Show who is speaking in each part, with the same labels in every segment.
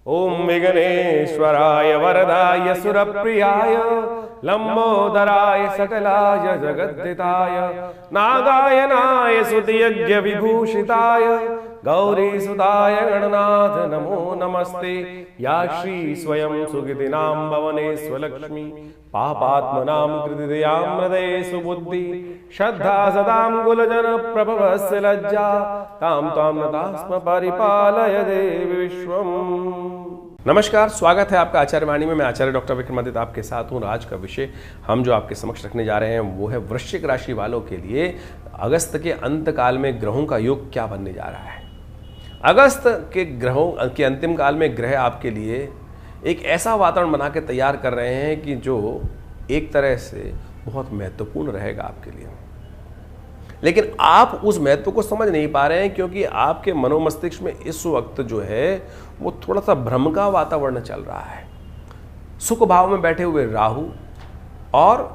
Speaker 1: ओम विघ्नेश्वराय वरदाय सुरप्रियाय लंबोदराय सकलाय जगद्दिताय नागायनाय स्तुतियज्ञ विभूषिताय गौरीसुताय गणनाथ नमो नमस्ते। या श्री स्वयं सुकृतिनां भवने स्वलक्ष्मी पापात्मनां कृतिदयां हृदये सुबुद्धि श्रद्धा सदां कुलजन प्रभवस्य लज्जा तां तां नतास्म परिपालय देवी विश्वम्। नमस्कार, स्वागत है आपका आचार्य वाणी में। मैं आचार्य डॉक्टर विक्रमादित्य आपके साथ हूँ। आज का विषय हम जो आपके समक्ष रखने जा रहे हैं वो है वृश्चिक राशि वालों के लिए अगस्त के अंत काल में ग्रहों का योग क्या बनने जा रहा है। अगस्त के ग्रहों के अंतिम काल में ग्रह आपके लिए एक ऐसा वातावरण बना के तैयार कर रहे हैं कि जो एक तरह से बहुत महत्वपूर्ण रहेगा आपके लिए, लेकिन आप उस महत्व को समझ नहीं पा रहे हैं क्योंकि आपके मनोमस्तिष्क में इस वक्त जो है वो थोड़ा सा भ्रम का वातावरण चल रहा है। सुख भाव में बैठे हुए राहु और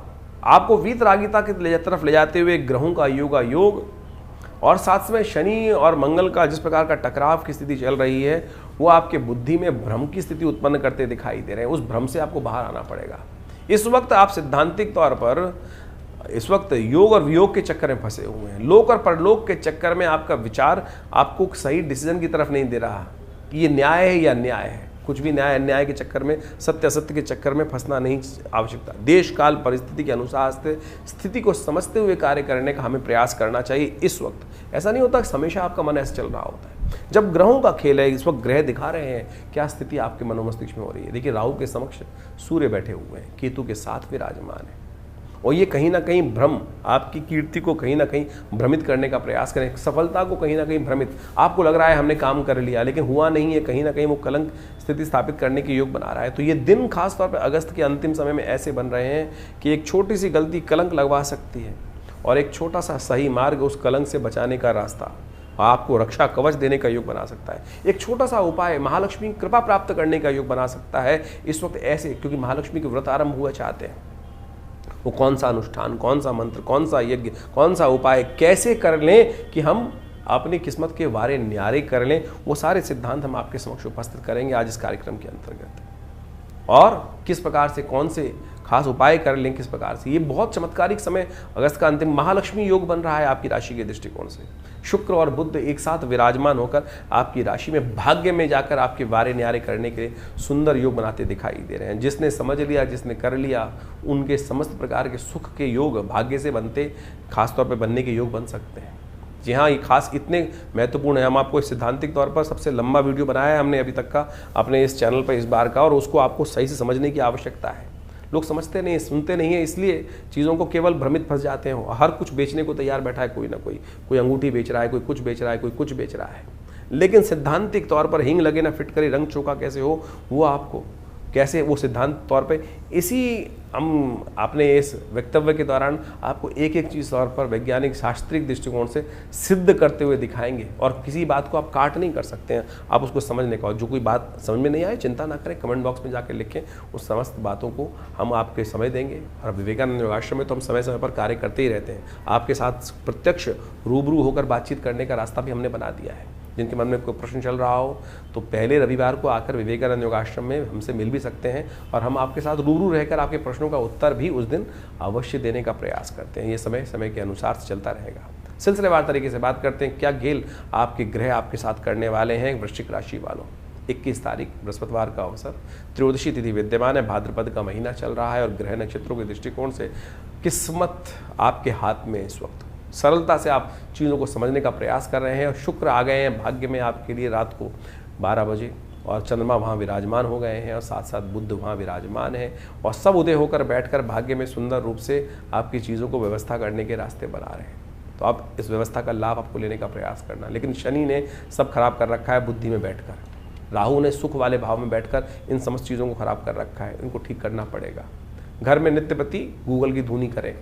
Speaker 1: आपको वीतरागिता की तरफ ले जाते हुए ग्रहों का योग और साथ में शनि और मंगल का जिस प्रकार का टकराव की स्थिति चल रही है वो आपके बुद्धि में भ्रम की स्थिति उत्पन्न करते दिखाई दे रहे हैं। उस भ्रम से आपको बाहर आना पड़ेगा। इस वक्त आप सिद्धांतिक तौर पर इस वक्त योग और वियोग के चक्कर में फंसे हुए हैं। लोक और परलोक के चक्कर में आपका विचार आपको सही डिसीजन की तरफ नहीं दे रहा कि ये न्याय है या अन्याय है। कुछ भी न्याय अन्याय के चक्कर में, सत्य असत्य के चक्कर में फंसना नहीं आवश्यकता। देश काल परिस्थिति के अनुसार स्थिति को समझते हुए कार्य करने का हमें प्रयास करना चाहिए। इस वक्त ऐसा नहीं होता कि हमेशा आपका मन ऐसे चल रहा होता है। जब ग्रहों का खेल है, इस वक्त ग्रह दिखा रहे हैं क्या स्थिति आपके मनोमस्तिष्क में हो रही है। देखिए, राहु के समक्ष सूर्य बैठे हुए हैं, केतु के साथ विराजमान है और ये कहीं ना कहीं भ्रम, आपकी कीर्ति को कहीं ना कहीं भ्रमित करने का प्रयास करें, सफलता को कहीं ना कहीं भ्रमित। आपको लग रहा है हमने काम कर लिया लेकिन हुआ नहीं है, कहीं ना कहीं वो कलंक स्थिति स्थापित करने के योग बना रहा है। तो ये दिन खास तौर पर अगस्त के अंतिम समय में ऐसे बन रहे हैं कि एक छोटी सी गलती कलंक लगवा सकती है और एक छोटा सा सही मार्ग उस कलंक से बचाने का रास्ता आपको रक्षा कवच देने का योग बना सकता है। एक छोटा सा उपाय महालक्ष्मी कृपा प्राप्त करने का योग बना सकता है इस वक्त ऐसे, क्योंकि महालक्ष्मी के व्रत आरंभ हुआ चाहते हैं। वो कौन सा अनुष्ठान, कौन सा मंत्र, कौन सा यज्ञ, कौन सा उपाय कैसे कर लें कि हम अपनी किस्मत के वारे न्यारे कर लें, वो सारे सिद्धांत हम आपके समक्ष उपस्थित करेंगे आज इस कार्यक्रम के अंतर्गत। और किस प्रकार से कौन से खास उपाय कर लें, किस प्रकार से। ये बहुत चमत्कारिक समय अगस्त का अंतिम महालक्ष्मी योग बन रहा है आपकी राशि के दृष्टिकोण से। शुक्र और बुध एक साथ विराजमान होकर आपकी राशि में भाग्य में जाकर आपके वारे न्यारे करने के सुंदर योग बनाते दिखाई दे रहे हैं। जिसने समझ लिया, जिसने कर लिया, उनके समस्त प्रकार के सुख के योग भाग्य से बनते, खासतौर पर बनने के योग बन सकते हैं। जी हाँ, ये खास इतने महत्वपूर्ण है। हम आपको सिद्धांतिक तौर पर सबसे लंबा वीडियो बनाया है हमने अभी तक का अपने इस चैनल पर इस बार का, और उसको आपको सही से समझने की आवश्यकता है। लोग समझते नहीं, सुनते नहीं है, इसलिए चीज़ों को केवल भ्रमित फंस जाते हैं। हर कुछ बेचने को तैयार बैठा है कोई ना कोई अंगूठी बेच रहा है, कोई कुछ बेच रहा है, कोई कुछ बेच रहा है। लेकिन सिद्धांतिक तौर पर हिंग लगे ना फिट करे, रंग चौका कैसे हो वो आपको कैसे, वो सिद्धांत तौर पे इसी हम अपने इस वक्तव्य के दौरान आपको एक एक चीज़ तौर पर वैज्ञानिक शास्त्रीय दृष्टिकोण से सिद्ध करते हुए दिखाएंगे। और किसी बात को आप काट नहीं कर सकते हैं, आप उसको समझने का। और जो कोई बात समझ में नहीं आए चिंता ना करें, कमेंट बॉक्स में जाकर लिखें, उस समस्त बातों को हम आपके समय देंगे। और विवेकानंद योगाश्रम में तो हम समय समय पर कार्य करते ही रहते हैं। आपके साथ प्रत्यक्ष रूबरू होकर बातचीत करने का रास्ता भी हमने बना दिया है। जिनके मन में कोई प्रश्न चल रहा हो तो पहले रविवार को आकर विवेकानंद योगाश्रम में हमसे मिल भी सकते हैं और हम आपके साथ रूबरू रहकर आपके प्रश्नों का उत्तर भी उस दिन अवश्य देने का प्रयास करते हैं। ये समय समय के अनुसार से चलता रहेगा। सिलसिलेवार तरीके से बात करते हैं क्या खेल आपके ग्रह आपके साथ करने वाले हैं वृश्चिक राशि वालों। 21 तारीख बृहस्पतिवार का अवसर, त्रयोदशी तिथि विद्यमान है, भाद्रपद का महीना चल रहा है और ग्रह नक्षत्रों के दृष्टिकोण से किस्मत आपके हाथ में इस वक्त। सरलता से आप चीज़ों को समझने का प्रयास कर रहे हैं और शुक्र आ गए हैं भाग्य में आपके लिए रात को 12 बजे और चंद्रमा वहाँ विराजमान हो गए हैं और साथ साथ बुध वहाँ विराजमान है और सब उदय होकर बैठकर भाग्य में सुंदर रूप से आपकी चीज़ों को व्यवस्था करने के रास्ते बना रहे हैं। तो आप इस व्यवस्था का लाभ आपको लेने का प्रयास करना। लेकिन शनि ने सब खराब कर रखा है बुद्धि में बैठकर, राहु ने सुख वाले भाव में बैठकर इन समस्त चीज़ों को खराब कर रखा है। इनको ठीक करना पड़ेगा। घर में नित्य प्रति गूगल की धुनी करें,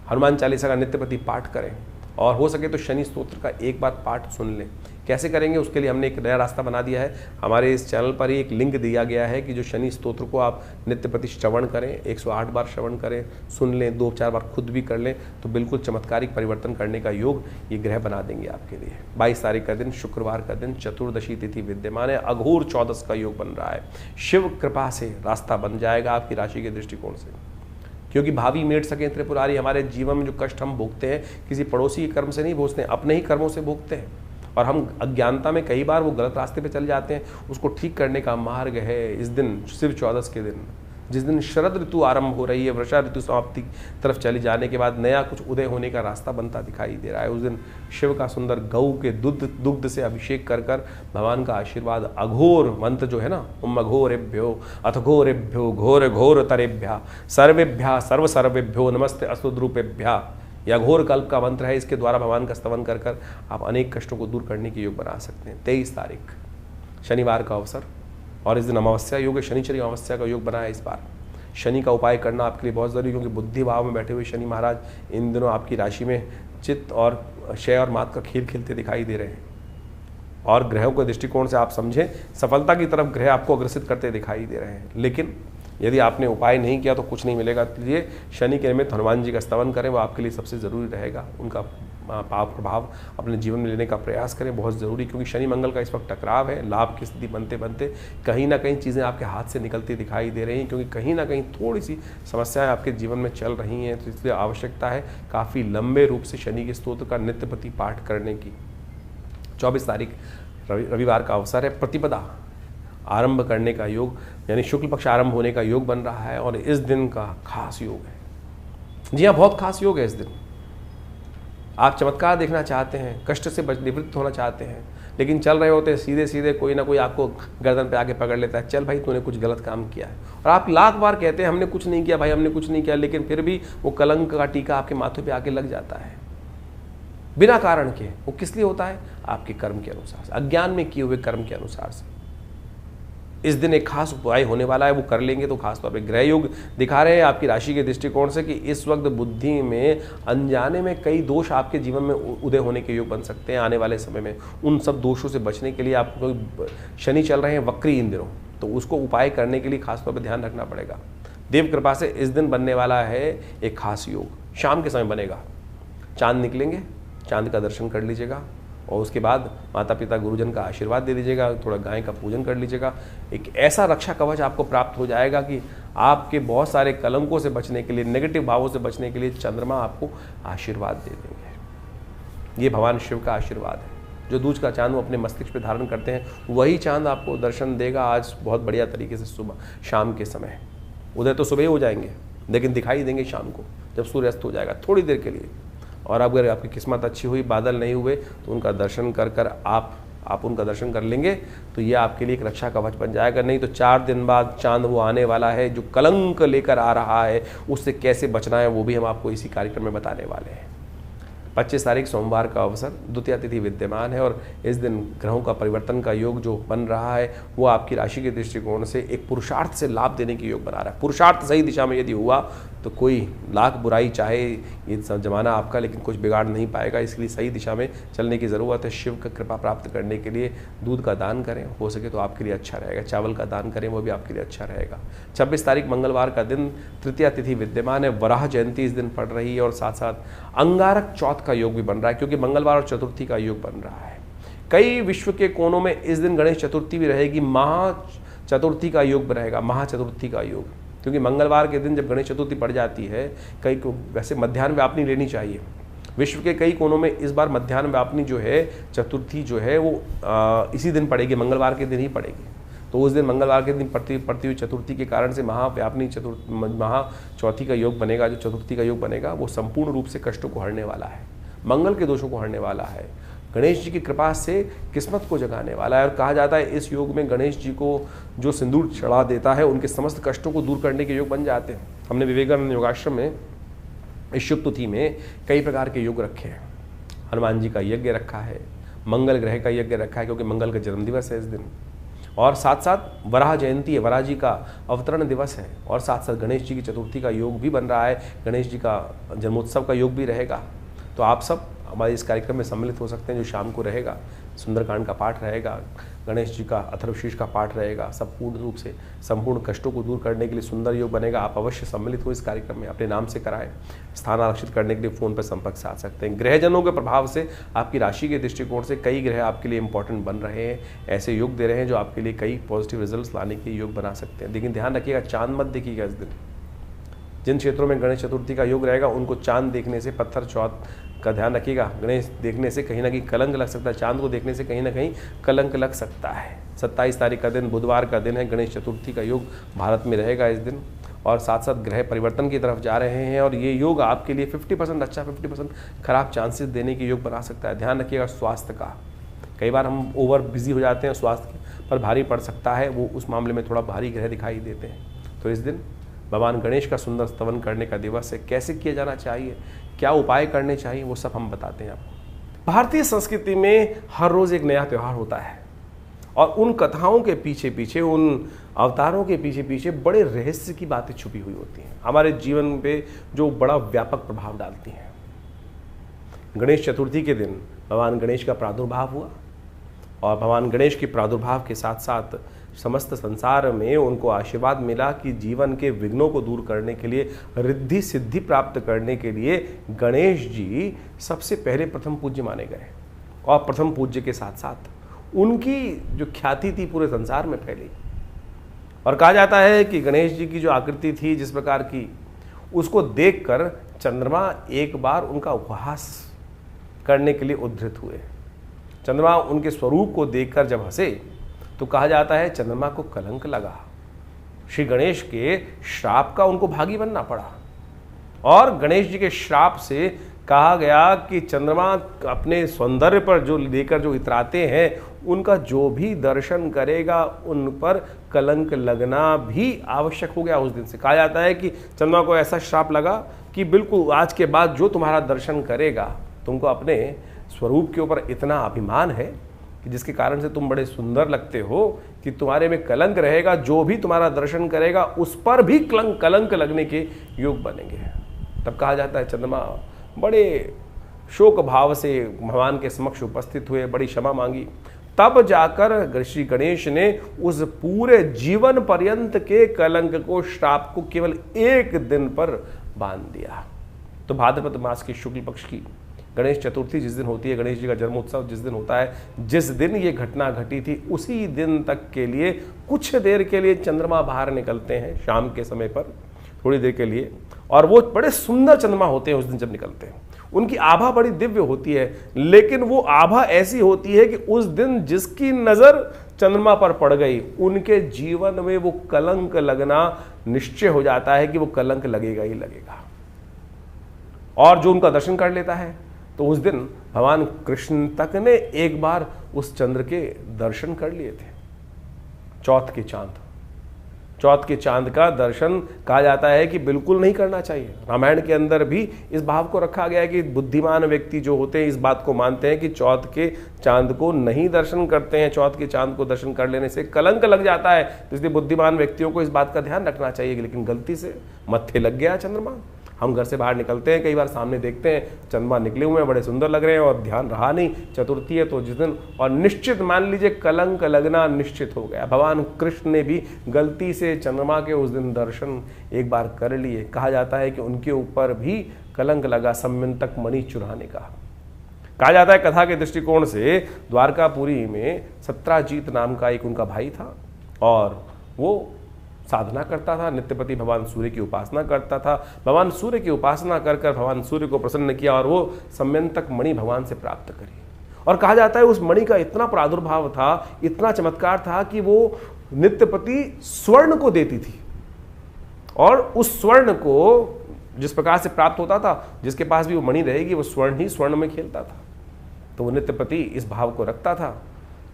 Speaker 1: हनुमान चालीसा का नित्य प्रति पाठ करें और हो सके तो शनि स्तोत्र का एक बार पाठ सुन लें। कैसे करेंगे उसके लिए हमने एक नया रास्ता बना दिया है। हमारे इस चैनल पर ही एक लिंक दिया गया है कि जो शनि स्तोत्र को आप नित्य प्रति श्रवण करें, 108 बार श्रवण करें, सुन लें, 2-4 बार खुद भी कर लें, तो बिल्कुल चमत्कारिक परिवर्तन करने का योग ये ग्रह बना देंगे आपके लिए। 22 तारीख का दिन, शुक्रवार का दिन, चतुर्दशी तिथि विद्यमान है, अघोर चौदस का योग बन रहा है। शिव कृपा से रास्ता बन जाएगा आपकी राशि के दृष्टिकोण से, क्योंकि भावी मेट सके त्रिपुरारी हमारे जीवन में जो कष्ट हम भोगते हैं किसी पड़ोसी के कर्म से नहीं भोगते हैं, अपने ही कर्मों से भोगते हैं। और हम अज्ञानता में कई बार वो गलत रास्ते पे चल जाते हैं, उसको ठीक करने का मार्ग है इस दिन, शिव चौदस के दिन, जिस दिन शरद ऋतु आरंभ हो रही है, वर्षा ऋतु समाप्ति तरफ चली जाने के बाद नया कुछ उदय होने का रास्ता बनता दिखाई दे रहा है। उस दिन शिव का सुंदर गऊ के दुग्ध से अभिषेक कर भगवान का आशीर्वाद, अघोर मंत्र जो है ना, अघोरेभ्यो अथ घोरेभ्यो घोर घोर तरेभ्या सर्वेभ्या सर्व सर्वेभ्यो नमस्ते असुद्रूपेभ्या, यह अघोर कल्प का मंत्र है। इसके द्वारा भगवान का स्तवन कर आप अनेक कष्टों को दूर करने के योग बना सकते हैं। 23 तारीख शनिवार का अवसर और इस दिन अमावस्या योग है, शनिचरी अमावस्या का योग बना है। इस बार शनि का उपाय करना आपके लिए बहुत ज़रूरी, क्योंकि बुद्धि भाव में बैठे हुए शनि महाराज इन दिनों आपकी राशि में चित्त और क्षय और मात का खेल खेलते दिखाई दे रहे हैं। और ग्रहों के दृष्टिकोण से आप समझें, सफलता की तरफ ग्रह आपको अग्रसित करते दिखाई दे रहे हैं। लेकिन यदि आपने उपाय नहीं किया तो कुछ नहीं मिलेगा। इसलिए शनि के निमित्त हनुमान जी का स्तवन करें, वो आपके लिए सबसे ज़रूरी रहेगा। उनका पाव प्रभाव अपने जीवन में लेने का प्रयास करें, बहुत ज़रूरी, क्योंकि शनि मंगल का इस वक्त टकराव है। लाभ की स्थिति बनते बनते कहीं ना कहीं चीज़ें आपके हाथ से निकलती दिखाई दे रही हैं, क्योंकि कहीं ना कहीं थोड़ी सी समस्याएं आपके जीवन में चल रही हैं। तो इसलिए आवश्यकता है काफ़ी लंबे रूप से शनि के स्तोत्र का नित्य प्रति पाठ करने की। 24 तारीख रविवार का अवसर है, प्रतिपदा आरंभ करने का योग, यानी शुक्ल पक्ष आरंभ होने का योग बन रहा है। और इस दिन का खास योग है, जी हाँ, बहुत खास योग है इस दिन। आप चमत्कार देखना चाहते हैं, कष्ट से निवृत्त होना चाहते हैं, लेकिन चल रहे होते हैं सीधे सीधे कोई ना कोई आपको गर्दन पे आके पकड़ लेता है, चल भाई तूने कुछ गलत काम किया है। और आप लाख बार कहते हैं हमने कुछ नहीं किया भाई, हमने कुछ नहीं किया, लेकिन फिर भी वो कलंक का टीका आपके माथे पे आके लग जाता है बिना कारण के। वो किस लिए होता है? आपके कर्म के अनुसार से, अज्ञान में किए हुए कर्म के अनुसार से। इस दिन एक खास उपाय होने वाला है, वो कर लेंगे तो खास तौर पे ग्रह योग दिखा रहे हैं आपकी राशि के दृष्टिकोण से कि इस वक्त बुद्धि में अनजाने में कई दोष आपके जीवन में उदय होने के योग बन सकते हैं आने वाले समय में। उन सब दोषों से बचने के लिए आपको, शनि चल रहे हैं वक्री इन दिनों, तो उसको उपाय करने के लिए खासतौर पर ध्यान रखना पड़ेगा। देव कृपा से इस दिन बनने वाला है एक खास योग, शाम के समय बनेगा। चांद निकलेंगे, चांद का दर्शन कर लीजिएगा और उसके बाद माता पिता गुरुजन का आशीर्वाद दे दीजिएगा, थोड़ा गाय का पूजन कर लीजिएगा। एक ऐसा रक्षा कवच आपको प्राप्त हो जाएगा कि आपके बहुत सारे कलंकों से बचने के लिए, नेगेटिव भावों से बचने के लिए चंद्रमा आपको आशीर्वाद दे देंगे। ये भगवान शिव का आशीर्वाद है। जो दूज का चांद वो अपने मस्तिष्क पे धारण करते हैं, वही चांद आपको दर्शन देगा आज बहुत बढ़िया तरीके से सुबह शाम के समय। उदय तो सुबह ही हो जाएंगे, लेकिन दिखाई देंगे शाम को जब सूर्य अस्त हो जाएगा थोड़ी देर के लिए। और अगर आपकी किस्मत अच्छी हुई, बादल नहीं हुए, तो उनका दर्शन कर आप उनका दर्शन कर लेंगे तो ये आपके लिए एक रक्षा कवच बन जाएगा। नहीं तो 4 दिन बाद चांद वो आने वाला है जो कलंक लेकर आ रहा है, उससे कैसे बचना है वो भी हम आपको इसी कार्यक्रम में बताने वाले हैं। 25 तारीख सोमवार का अवसर, द्वितीया तिथि विद्यमान है और इस दिन ग्रहों का परिवर्तन का योग जो बन रहा है वो आपकी राशि के दृष्टिकोण से एक पुरुषार्थ से लाभ देने के योग बना रहा है। पुरुषार्थ सही दिशा में यदि हुआ तो कोई लाख बुराई चाहे ये जमाना आपका, लेकिन कुछ बिगाड़ नहीं पाएगा। इसलिए सही दिशा में चलने की ज़रूरत है। शिव का कृपा प्राप्त करने के लिए दूध का दान करें, हो सके तो आपके लिए अच्छा रहेगा। चावल का दान करें, वो भी आपके लिए अच्छा रहेगा। 26 तारीख मंगलवार का दिन, तृतीया तिथि विद्यमान है, वराह जयंती इस दिन पड़ रही है और साथ साथ अंगारक चौथ का योग भी बन रहा है, क्योंकि मंगलवार और चतुर्थी का योग बन रहा है। कई विश्व के कोनों में इस दिन गणेश चतुर्थी भी रहेगी, महा चतुर्थी का योग रहेगा, महाचतुर्थी का योग, क्योंकि मंगलवार के दिन जब गणेश चतुर्थी पड़ जाती है, कई को वैसे मध्याह्न व्यापनी लेनी चाहिए। विश्व के कई कोनों में इस बार मध्याह्न व्यापनी जो है चतुर्थी जो है वो इसी दिन पड़ेगी, मंगलवार के दिन ही पड़ेगी। तो उस दिन मंगलवार के दिन पड़ती हुई चतुर्थी के कारण से महाव्यापनी महा चौथी का योग बनेगा। जो चतुर्थी का योग बनेगा वो संपूर्ण रूप से कष्टों को हरने वाला है, मंगल के दोषों को हरने वाला है, गणेश जी की कृपा से किस्मत को जगाने वाला है। और कहा जाता है इस योग में गणेश जी को जो सिंदूर चढ़ा देता है उनके समस्त कष्टों को दूर करने के योग बन जाते हैं। हमने विवेकानंद योगाश्रम में इस शुभ तिथि में कई प्रकार के योग रखे हैं। हनुमान जी का यज्ञ रखा है, मंगल ग्रह का यज्ञ रखा है क्योंकि मंगल का जन्मदिवस है इस दिन, और साथ साथ वराह जयंती है, वराह जी का अवतरण दिवस है, और साथ साथ गणेश जी की चतुर्थी का योग भी बन रहा है, गणेश जी का जन्मोत्सव का योग भी रहेगा। तो आप सब हमारे इस कार्यक्रम में सम्मिलित हो सकते हैं, जो शाम को रहेगा। सुंदरकांड का पाठ रहेगा, गणेश जी का अथर्वशीर्ष का पाठ रहेगा। संपूर्ण रूप से संपूर्ण कष्टों को दूर करने के लिए सुंदर योग बनेगा। आप अवश्य सम्मिलित हो इस कार्यक्रम में, अपने नाम से कराएं। स्थान आरक्षित करने के लिए फ़ोन पर संपर्क साध सकते हैं। ग्रहजनों के प्रभाव से आपकी राशि के दृष्टिकोण से कई ग्रह आपके लिए इंपॉर्टेंट बन रहे हैं, ऐसे योग दे रहे हैं जो आपके लिए कई पॉजिटिव रिजल्ट्स लाने के योग बना सकते हैं। लेकिन ध्यान रखिएगा, चांद मत देखिएगा इस दिन। जिन क्षेत्रों में गणेश चतुर्थी का योग रहेगा उनको चांद देखने से, पत्थर चौथ का ध्यान रखिएगा, गणेश देखने से कहीं ना कहीं कलंक लग सकता है। चांद को देखने से कहीं ना कहीं कलंक लग सकता है। 27 तारीख का दिन बुधवार का दिन है, गणेश चतुर्थी का योग भारत में रहेगा इस दिन। और साथ साथ ग्रह परिवर्तन की तरफ जा रहे हैं और ये योग आपके लिए 50% अच्छा 50% खराब चांसेस देने के योग बना सकता है। ध्यान रखिएगा स्वास्थ्य का। कई बार हम ओवर बिजी हो जाते हैं, स्वास्थ्य पर भारी पड़ सकता है, वो उस मामले में थोड़ा भारी ग्रह दिखाई देते हैं। तो इस दिन भगवान गणेश का सुंदर स्तवन करने का दिवस है। कैसे किया जाना चाहिए, क्या उपाय करने चाहिए, वो सब हम बताते हैं आपको। भारतीय संस्कृति में हर रोज़ एक नया त्यौहार होता है और उन कथाओं के पीछे पीछे, उन अवतारों के पीछे पीछे बड़े रहस्य की बातें छुपी हुई होती हैं, हमारे जीवन पे जो बड़ा व्यापक प्रभाव डालती हैं। गणेश चतुर्थी के दिन भगवान गणेश का प्रादुर्भाव हुआ और भगवान गणेश के प्रादुर्भाव के साथ साथ समस्त संसार में उनको आशीर्वाद मिला कि जीवन के विघ्नों को दूर करने के लिए, रिद्धि सिद्धि प्राप्त करने के लिए गणेश जी सबसे पहले प्रथम पूज्य माने गए। और प्रथम पूज्य के साथ साथ उनकी जो ख्याति थी पूरे संसार में फैली। और कहा जाता है कि गणेश जी की जो आकृति थी जिस प्रकार की, उसको देखकर चंद्रमा एक बार उनका उपहास करने के लिए उद्धृत हुए। चंद्रमा उनके स्वरूप को देखकर जब हंसे तो कहा जाता है चंद्रमा को कलंक लगा। श्री गणेश के श्राप का उनको भागी बनना पड़ा और गणेश जी के श्राप से कहा गया कि चंद्रमा अपने सौंदर्य पर जो लेकर जो इतराते हैं, उनका जो भी दर्शन करेगा उन पर कलंक लगना भी आवश्यक हो गया। उस दिन से कहा जाता है कि चंद्रमा को ऐसा श्राप लगा कि बिल्कुल आज के बाद जो तुम्हारा दर्शन करेगा, तुमको अपने स्वरूप के ऊपर इतना अभिमान है कि जिसके कारण से तुम बड़े सुंदर लगते हो कि तुम्हारे में कलंक रहेगा, जो भी तुम्हारा दर्शन करेगा उस पर भी कलंक लगने के योग बनेंगे। तब कहा जाता है चंद्रमा बड़े शोक भाव से भगवान के समक्ष उपस्थित हुए, बड़ी क्षमा मांगी। तब जाकर श्री गणेश ने उस पूरे जीवन पर्यंत के कलंक को, श्राप को केवल एक दिन पर बांध दिया। तो भाद्रपद मास के शुक्ल पक्ष की गणेश चतुर्थी जिस दिन होती है, गणेश जी का जन्मोत्सव जिस दिन होता है, जिस दिन ये घटना घटी थी, उसी दिन तक के लिए कुछ देर के लिए चंद्रमा बाहर निकलते हैं शाम के समय पर, थोड़ी देर के लिए। और वो बड़े सुंदर चंद्रमा होते हैं उस दिन जब निकलते हैं। उनकी आभा बड़ी दिव्य होती है, लेकिन वो आभा ऐसी होती है कि उस दिन जिसकी नज़र चंद्रमा पर पड़ गई, उनके जीवन में वो कलंक लगना निश्चय हो जाता है कि वो कलंक लगेगा ही लगेगा। और जो उनका दर्शन कर लेता है तो उस दिन भगवान कृष्ण तक ने एक बार उस चंद्र के दर्शन कर लिए थे। चौथ के चांद का दर्शन कहा जाता है कि बिल्कुल नहीं करना चाहिए। रामायण के अंदर भी इस भाव को रखा गया है कि बुद्धिमान व्यक्ति जो होते हैं इस बात को मानते हैं कि चौथ के चांद को नहीं दर्शन करते हैं, चौथ के चांद को दर्शन कर लेने से कलंक लग जाता है। तो इसलिए बुद्धिमान व्यक्तियों को इस बात का ध्यान रखना चाहिए। लेकिन गलती से मत्थे लग गया चंद्रमा। हम घर से बाहर निकलते हैं, कई बार सामने देखते हैं चंद्रमा निकले हुए हैं, बड़े सुंदर लग रहे हैं और ध्यान रहा नहीं, चतुर्थी है तो जिस दिन, और निश्चित मान लीजिए कलंक लगना निश्चित हो गया। भगवान कृष्ण ने भी गलती से चंद्रमा के उस दिन दर्शन एक बार कर लिए। कहा जाता है कि उनके ऊपर भी कलंक लगा सम्यंतक मणि चुराने का। कहा जाता है कथा के दृष्टिकोण से द्वारकापुरी में सत्राजीत नाम का एक उनका भाई था और वो साधना करता था, नित्यपति भगवान सूर्य की उपासना करता था। भगवान सूर्य की उपासना कर कर भगवान सूर्य को प्रसन्न किया और वो सम्यंतक मणि भगवान से प्राप्त करी। और कहा जाता है उस मणि का इतना प्रादुर्भाव था, इतना चमत्कार था कि वो नित्यपति स्वर्ण को देती थी और उस स्वर्ण को जिस प्रकार से प्राप्त होता था, जिसके पास भी वो मणि रहेगी वो स्वर्ण ही स्वर्ण में खेलता था। तो वो नित्यपति इस भाव को रखता था।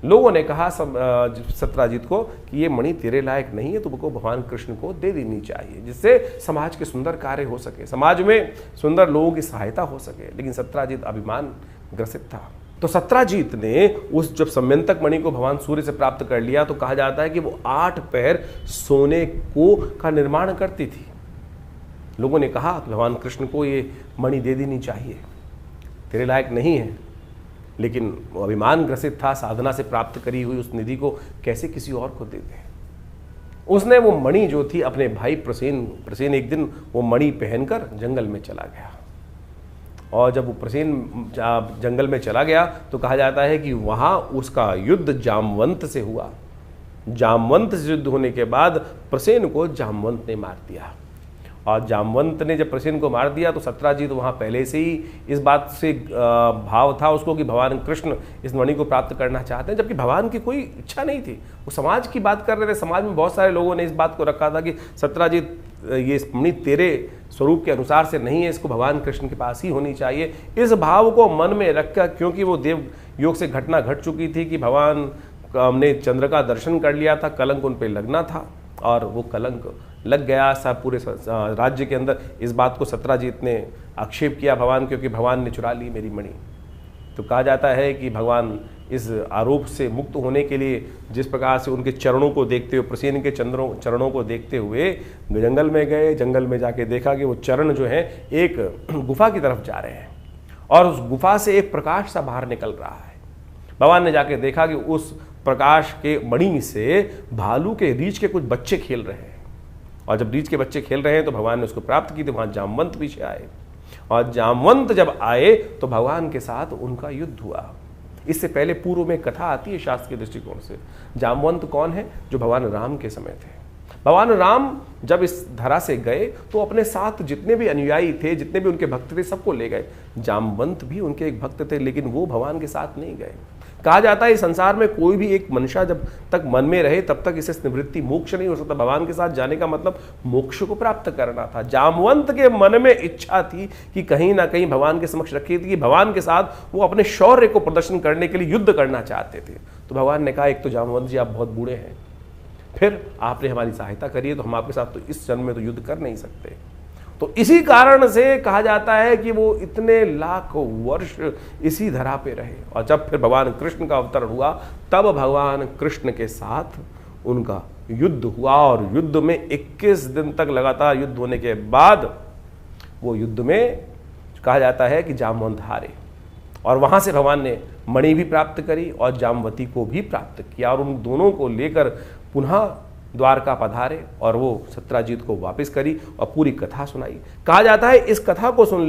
Speaker 1: लोगों ने कहा सत्राजीत को कि ये मणि तेरे लायक नहीं है, तुमको भगवान कृष्ण को दे देनी चाहिए, जिससे समाज के सुंदर कार्य हो सके, समाज में सुंदर लोगों की सहायता हो सके। लेकिन सत्राजीत अभिमान ग्रसित था। तो सत्राजीत ने उस जब सम्यंतक मणि को भगवान सूर्य से प्राप्त कर लिया तो कहा जाता है कि वो 8 पैर सोने को का निर्माण करती थी। लोगों ने कहा भगवान कृष्ण को ये मणि दे देनी चाहिए। तेरे लायक नहीं है, लेकिन वो अभिमान ग्रसित था, साधना से प्राप्त करी हुई उस निधि को कैसे किसी और को दे दे। उसने वो मणि जो थी अपने भाई प्रसेन एक दिन वो मणि पहनकर जंगल में चला गया, और जब वो प्रसेन जंगल में चला गया तो कहा जाता है कि वहाँ उसका युद्ध जामवंत से हुआ। जामवंत से युद्ध होने के बाद प्रसेन को जामवंत ने मार दिया, और जामवंत ने जब प्रसेन को मार दिया तो सत्राजीत वहाँ पहले से ही इस बात से भाव था उसको कि भगवान कृष्ण इस मणि को प्राप्त करना चाहते हैं, जबकि भगवान की कोई इच्छा नहीं थी। वो समाज की बात कर रहे थे, समाज में बहुत सारे लोगों ने इस बात को रखा था कि सत्राजीत ये मणि तेरे स्वरूप के अनुसार से नहीं है, इसको भगवान कृष्ण के पास ही होनी चाहिए। इस भाव को मन में रखकर, क्योंकि वो देव योग से घटना घट चुकी थी कि भगवान ने चंद्र का दर्शन कर लिया था, कलंक उन पर लगना था, और वो कलंक लग गया सब पूरे राज्य के अंदर। इस बात को सत्राजीत ने आक्षेप किया भगवान, क्योंकि भगवान ने चुरा ली मेरी मणि। तो कहा जाता है कि भगवान इस आरोप से मुक्त होने के लिए जिस प्रकार से उनके चरणों को देखते हुए, प्रसेन के चरणों को देखते हुए जंगल में गए। जंगल में जाके देखा कि वो चरण जो है एक गुफा की तरफ जा रहे हैं, और उस गुफा से एक प्रकाश सा बाहर निकल रहा है। भगवान ने जाके देखा कि उस प्रकाश के मणि से भालू के रीछ के कुछ बच्चे खेल रहे हैं, और जब रीछ के बच्चे खेल रहे हैं तो भगवान ने उसको प्राप्त की। तो वहाँ जामवंत पीछे आए, और जामवंत जब आए तो भगवान के साथ उनका युद्ध हुआ। इससे पहले पूर्व में कथा आती है शास्त्र के दृष्टिकोण से। जामवंत कौन है? जो भगवान राम के समय थे। भगवान राम जब इस धरा से गए तो अपने साथ जितने भी अनुयायी थे, जितने भी उनके भक्त थे, सबको ले गए। जामवंत भी उनके एक भक्त थे, लेकिन वो भगवान के साथ नहीं गए। कहा जाता है इस संसार में कोई भी एक मनुष्य जब तक मन में रहे तब तक इसे निवृत्ति मोक्ष नहीं हो सकता। भगवान के साथ जाने का मतलब मोक्ष को प्राप्त करना था। जामवंत के मन में इच्छा थी कि कहीं ना कहीं भगवान के समक्ष रखी थी कि भगवान के साथ वो अपने शौर्य को प्रदर्शन करने के लिए युद्ध करना चाहते थे। तो भगवान ने कहा, एक तो जामवंत जी आप बहुत बूढ़े हैं, फिर आपने हमारी सहायता करी है, तो हम आपके साथ तो इस जन्म में तो युद्ध कर नहीं सकते। तो इसी कारण से कहा जाता है कि वो इतने लाख वर्ष इसी धरा पे रहे, और जब फिर भगवान कृष्ण का अवतरण हुआ तब भगवान कृष्ण के साथ उनका युद्ध हुआ, और युद्ध में 21 दिन तक लगातार युद्ध होने के बाद वो युद्ध में कहा जाता है कि जामवंत हारे, और वहां से भगवान ने मणि भी प्राप्त करी और जामवती को भी प्राप्त किया, और उन दोनों को लेकर पुनः द्वारका पधारे और वो सत्राजीत को वापस करी और पूरी कथा सुनाई। कहा जाता है इस कथा को सुन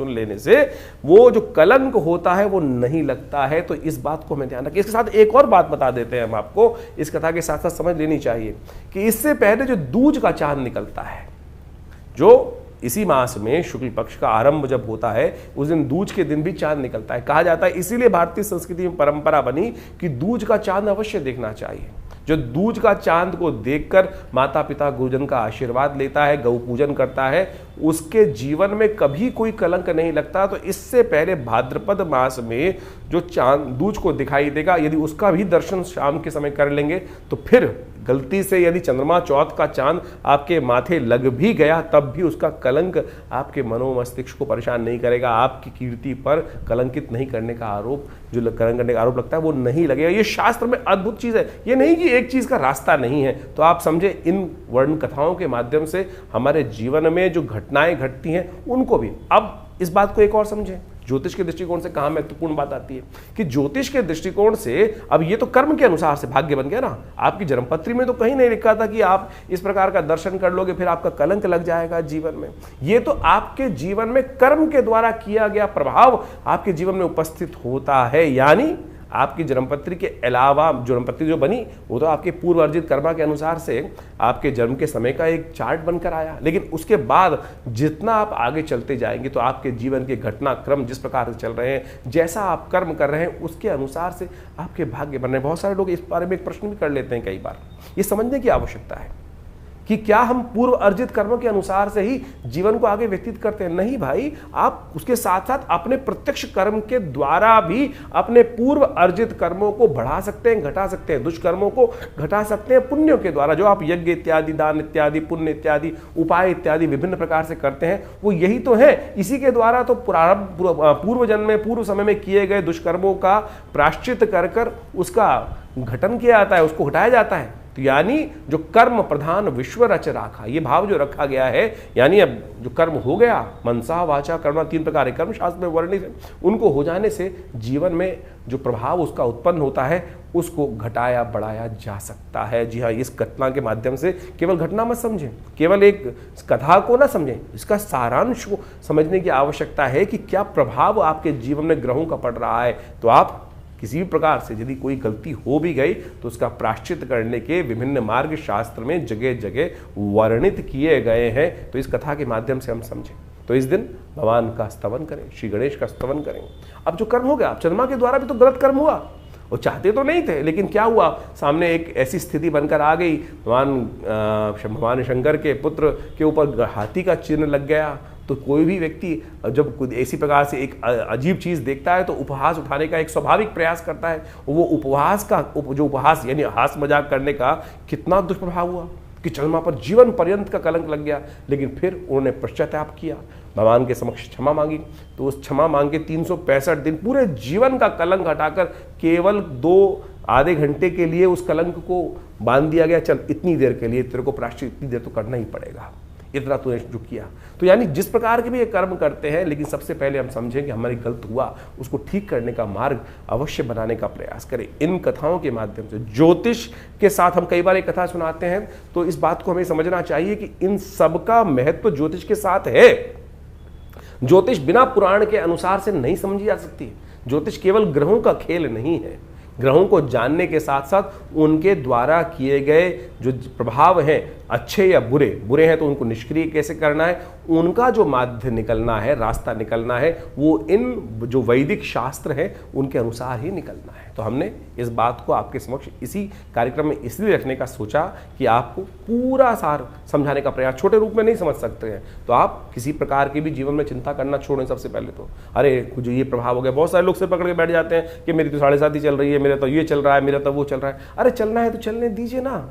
Speaker 1: लेने से वो जो कलंक होता है वो नहीं लगता है। तो इस बात को हमें ध्यान रखें। इसके साथ एक और बात बता देते हैं हम आपको, इस कथा के साथ साथ समझ लेनी चाहिए कि इससे पहले जो दूज का चांद निकलता है, जो इसी मास में शुक्ल पक्ष का आरंभ जब होता है उस दिन दूज के दिन भी चांद निकलता है। कहा जाता है इसीलिए भारतीय संस्कृति में परंपरा बनी कि दूज का चांद अवश्य देखना चाहिए। जो दूज का चांद को देखकर माता पिता गुरुजन का आशीर्वाद लेता है, गौ पूजन करता है, उसके जीवन में कभी कोई कलंक नहीं लगता। तो इससे पहले भाद्रपद मास में जो चांद दूज को दिखाई देगा, यदि उसका भी दर्शन शाम के समय कर लेंगे तो फिर गलती से यदि चंद्रमा चौथ का चांद आपके माथे लग भी गया तब भी उसका कलंक आपके मनोमस्तिष्क को परेशान नहीं करेगा। आपकी कीर्ति पर कलंकित नहीं करने का आरोप, जो कलंक करने का आरोप लगता है वो नहीं लगेगा। ये शास्त्र में अद्भुत चीज़ है। ये नहीं कि एक चीज़ का रास्ता नहीं है। तो आप समझे इन वर्ण कथाओं के माध्यम से हमारे जीवन में जो घटनाएं घटती हैं उनको भी। अब इस बात को एक और समझें, ज्योतिष के दृष्टिकोण से कहाँ महत्वपूर्ण बात आती है कि ज्योतिष के दृष्टिकोण से अब ये तो कर्म के अनुसार से भाग्य बन गया ना। आपकी जन्मपत्री में तो कहीं नहीं लिखा था कि आप इस प्रकार का दर्शन कर लोगे फिर आपका कलंक लग जाएगा जीवन में। ये तो आपके जीवन में कर्म के द्वारा किया गया प्रभाव आपके जीवन में उपस्थित होता है। यानी आपकी जन्मपत्री के अलावा जन्मपत्री जो बनी वो तो आपके पूर्व अर्जित कर्मा के अनुसार से आपके जन्म के समय का एक चार्ट बनकर आया, लेकिन उसके बाद जितना आप आगे चलते जाएंगे तो आपके जीवन के घटनाक्रम जिस प्रकार से चल रहे हैं, जैसा आप कर्म कर रहे हैं उसके अनुसार से आपके भाग्य बन रहे हैं। बहुत सारे लोग इस बारे में एक प्रश्न भी कर लेते हैं कई बार। ये समझने की आवश्यकता है कि क्या हम पूर्व अर्जित कर्मों के अनुसार से ही जीवन को आगे व्यतीत करते हैं? नहीं भाई, आप उसके साथ साथ अपने प्रत्यक्ष कर्म के द्वारा भी अपने पूर्व अर्जित कर्मों को बढ़ा सकते हैं, घटा सकते हैं। दुष्कर्मों को घटा सकते हैं पुण्यों के द्वारा। जो आप यज्ञ इत्यादि, दान इत्यादि, पुण्य इत्यादि, उपाय इत्यादि विभिन्न प्रकार से करते हैं वो यही तो है। इसी के द्वारा तो पूर्व जन्म में, पूर्व समय में किए गए दुष्कर्मों का प्रायश्चित कर उसका घटन किया जाता है, उसको घटाया जाता है। तो यानी जो कर्म प्रधान विश्व रच राखा, ये भाव जो रखा गया है, यानी अब जो कर्म हो गया, मनसा वाचा कर्म, 3 प्रकार के कर्म शास्त्र में वर्णित है, उनको हो जाने से जीवन में जो प्रभाव उसका उत्पन्न होता है उसको घटाया बढ़ाया जा सकता है। जी हाँ, इस घटना के माध्यम से केवल घटना मत समझें, केवल एक कथा को ना समझें, इसका सारांश को समझने की आवश्यकता है कि क्या प्रभाव आपके जीवन में ग्रहों का पड़ रहा है। तो आप किसी भी प्रकार से यदि कोई गलती हो भी गई तो उसका प्रायश्चित करने के विभिन्न मार्ग शास्त्र में जगह जगह वर्णित किए गए हैं। तो इस कथा के माध्यम से हम समझें। तो इस दिन भगवान का स्तवन करें, श्री गणेश का स्तवन करें। अब जो कर्म हो गया, अब चंद्रमा के द्वारा भी तो गलत कर्म हुआ, वो चाहते तो नहीं थे, लेकिन क्या हुआ, सामने एक ऐसी स्थिति बनकर आ गई, भगवान शंकर के पुत्र के ऊपर हाथी का चिन्ह लग गया। तो कोई भी व्यक्ति जब कुछ ऐसी प्रकार से एक अजीब चीज़ देखता है तो उपहास उठाने का एक स्वाभाविक प्रयास करता है। वो उपहास का जो उपहास यानी हास मजाक करने का कितना दुष्प्रभाव हुआ कि चंद्रमा पर जीवन पर्यंत का कलंक लग गया। लेकिन फिर उन्होंने पश्चाताप किया, भगवान के समक्ष क्षमा मांगी, तो उस क्षमा मांग के 365 दिन पूरे जीवन का कलंक हटाकर केवल 2 आधे घंटे के लिए उस कलंक को बांध दिया गया। चल इतनी देर के लिए तेरे को प्रायश्चित इतनी देर तो करना ही पड़ेगा, इतना तूने जो किया। तो यानी जिस प्रकार के भी ये कर्म करते हैं, लेकिन सबसे पहले हम समझें कि हमारी गलत हुआ, उसको ठीक करने का मार्ग अवश्य बनाने का प्रयास करें। इन कथाओं के माध्यम से ज्योतिष के साथ हम कई बार एक कथा सुनाते हैं, तो इस बात को हमें समझना चाहिए कि इन सब का महत्व ज्योतिष के साथ है। ज्योतिष बिना पुराण के अनुसार से नहीं समझी जा सकती। ज्योतिष केवल ग्रहों का खेल नहीं है। ग्रहों को जानने के साथ साथ उनके द्वारा किए गए जो प्रभाव हैं, अच्छे या बुरे, बुरे हैं तो उनको निष्क्रिय कैसे करना है, उनका जो माध्य निकलना है, रास्ता निकलना है, वो इन जो वैदिक शास्त्र है उनके अनुसार ही निकलना है। तो हमने इस बात को आपके समक्ष इसी कार्यक्रम में इसलिए रखने का सोचा कि आपको पूरा सार समझाने का प्रयास, छोटे रूप में नहीं समझ सकते हैं तो आप किसी प्रकार की भी जीवन में चिंता करना छोड़ें। सबसे पहले तो अरे कुछ ये प्रभाव हो गया, बहुत सारे लोग सिर पकड़ के बैठ जाते हैं कि मेरी तो 7.5 चल रही है, मेरा तो ये चल रहा है, मेरा तो वो चल रहा है। अरे चलना है तो चलने दीजिए ना,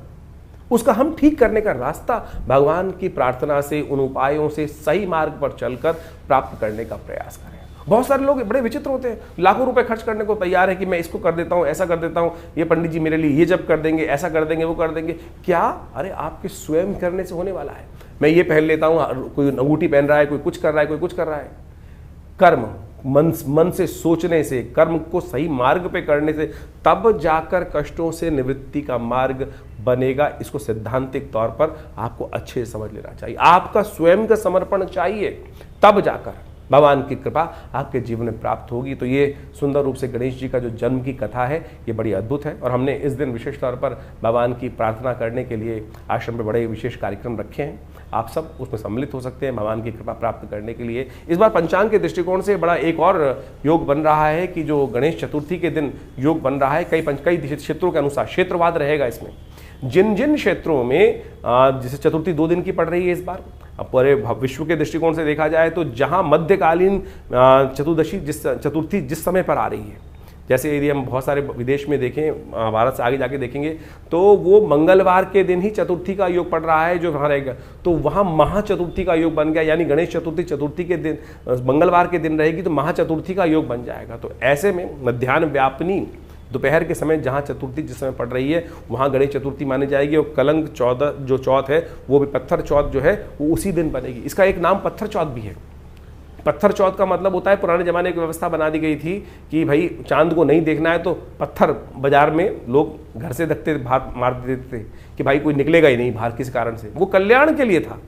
Speaker 1: उसका हम ठीक करने का रास्ता भगवान की प्रार्थना से, उन उपायों से सही मार्ग पर चलकर प्राप्त करने का प्रयास करें। बहुत सारे लोग बड़े विचित्र होते हैं, लाखों रुपए खर्च करने को तैयार है कि मैं इसको कर देता हूं, ऐसा कर देता हूं, ये पंडित जी मेरे लिए ये जब कर देंगे, ऐसा कर देंगे, वो कर देंगे। क्या? अरे आपके स्वयं करने से होने वाला है। मैं ये पहन लेता हूं, कोई अंगूठी पहन रहा है, कोई कुछ कर रहा है, कोई कुछ कर रहा है। कर्म मन से सोचने से, कर्म को सही मार्ग पे करने से तब जाकर कष्टों से निवृत्ति का मार्ग बनेगा। इसको सैद्धांतिक तौर पर आपको अच्छे से समझ लेना चाहिए। आपका स्वयं का समर्पण चाहिए, तब जाकर भगवान की कृपा आपके जीवन में प्राप्त होगी। तो ये सुंदर रूप से गणेश जी का जो जन्म की कथा है ये बड़ी अद्भुत है, और हमने इस दिन विशेष तौर पर भगवान की प्रार्थना करने के लिए आश्रम में बड़े विशेष कार्यक्रम रखे हैं। आप सब उसमें सम्मिलित हो सकते हैं भगवान की कृपा प्राप्त करने के लिए। इस बार पंचांग के दृष्टिकोण से बड़ा एक और योग बन रहा है कि जो गणेश चतुर्थी के दिन योग बन रहा है, कई क्षेत्रों के अनुसार क्षेत्रवाद रहेगा इसमें। जिन जिन क्षेत्रों में जैसे चतुर्थी 2 दिन की पड़ रही है इस बार, पूरे विश्व के दृष्टिकोण से देखा जाए तो जहां मध्यकालीन चतुर्थी जिस समय पर आ रही है, जैसे यदि हम बहुत सारे विदेश में देखें, भारत से आगे जाके देखेंगे तो वो मंगलवार के दिन ही चतुर्थी का योग पड़ रहा है जो वहाँ रहेगा, तो वहाँ महाचतुर्थी का योग बन गया। यानी गणेश चतुर्थी के दिन मंगलवार के दिन रहेगी तो महाचतुर्थी का योग बन जाएगा। तो ऐसे में मध्याह्न व्यापनी दोपहर के समय जहाँ चतुर्थी जिस समय पड़ रही है वहाँ गणेश चतुर्थी मानी जाएगी। और कलंक 14 जो चौथ है वो भी पत्थर चौथ जो है वो उसी दिन बनेगी। इसका एक नाम पत्थर चौथ भी है। पत्थर चौथ का मतलब होता है, पुराने जमाने की व्यवस्था बना दी गई थी कि भाई चांद को नहीं देखना है तो पत्थर बाजार में लोग घर से रखते बाहर मार देते थे कि भाई कोई निकलेगा ही नहीं बाहर किसी कारण से। वो कल्याण के लिए था,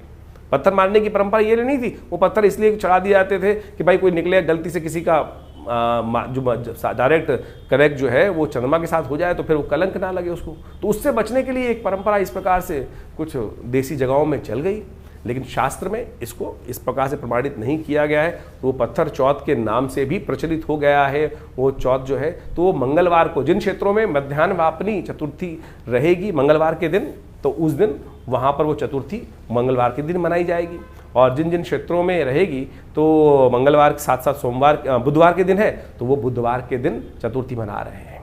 Speaker 1: पत्थर मारने की परंपरा ये नहीं थी। वो पत्थर इसलिए चढ़ा दिए जाते थे कि भाई कोई निकले, गलती से किसी का जो डायरेक्ट कनेक्ट जो है वो चंद्रमा के साथ हो जाए तो फिर वो कलंक ना लगे उसको। तो उससे बचने के लिए एक परंपरा इस प्रकार से कुछ देसी जगहों में चल गई, लेकिन शास्त्र में इसको इस प्रकार से प्रमाणित नहीं किया गया है। तो वो पत्थर चौथ के नाम से भी प्रचलित हो गया है वो चौथ जो है। तो मंगलवार को जिन क्षेत्रों में मध्याह्न वापनी चतुर्थी रहेगी मंगलवार के दिन, तो उस दिन वहाँ पर वो चतुर्थी मंगलवार के दिन मनाई जाएगी। और जिन जिन क्षेत्रों में रहेगी तो मंगलवार के साथ साथ बुधवार के दिन है तो वो बुधवार के दिन चतुर्थी मना रहे हैं।